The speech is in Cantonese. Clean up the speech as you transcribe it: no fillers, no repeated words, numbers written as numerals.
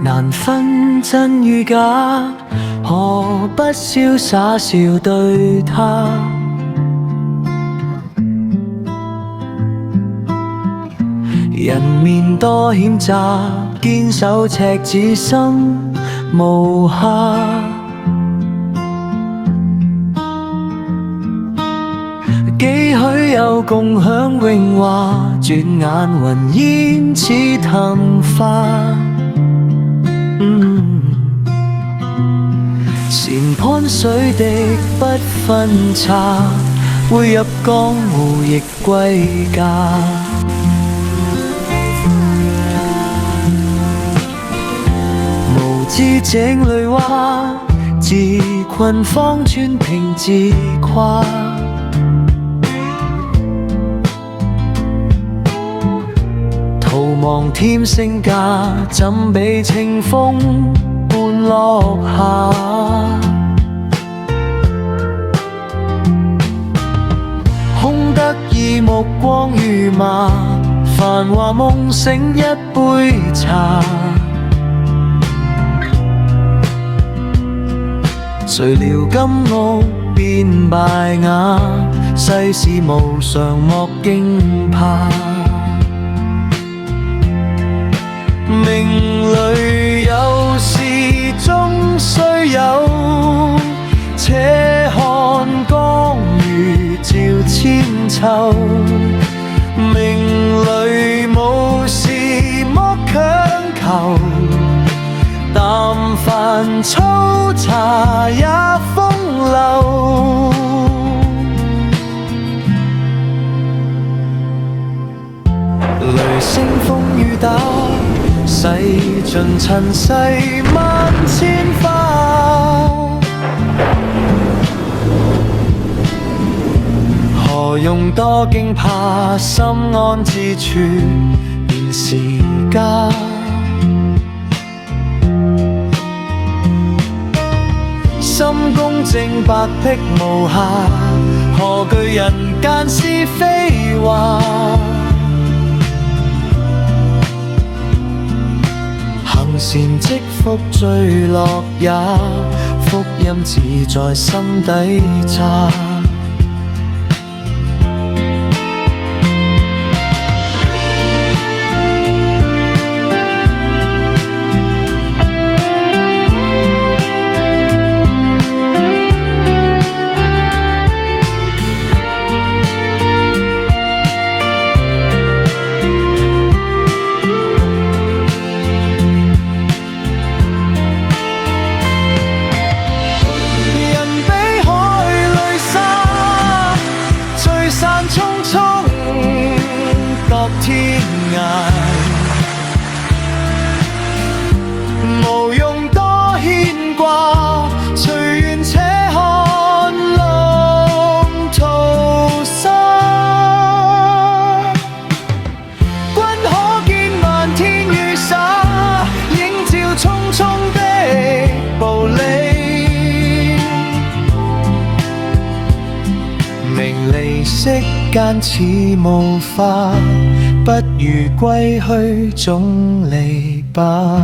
難分真與假，何不瀟灑笑對他？人面多險詐，堅守赤子心無瑕。幾許有共享榮華，轉眼雲煙似曇花。前攀水滴不分岔，匯入江湖亦歸家。無知井裏蛙，自困方寸平自誇。徒望添聲價，怎比清風半落下？空得意目光如麻，繁華夢醒一杯茶。誰料金屋變敗瓦，世事無常莫驚怕。命裏有事終須有，且看江魚照千秋。命裏無事莫強求，淡飯粗茶也風流。雷聲風雨打，洗盡塵世萬千花。何用多驚怕，心安之處便是家。心公正白璧無瑕，何懼人間是非話。行善積福最樂也，福音自在心底揸。匆匆度天涯，無用多牽掛，隨緣且看浪淘沙。君可見漫天雨灑，映照匆匆的步履。名利息間似霧化，不如歸去總離吧。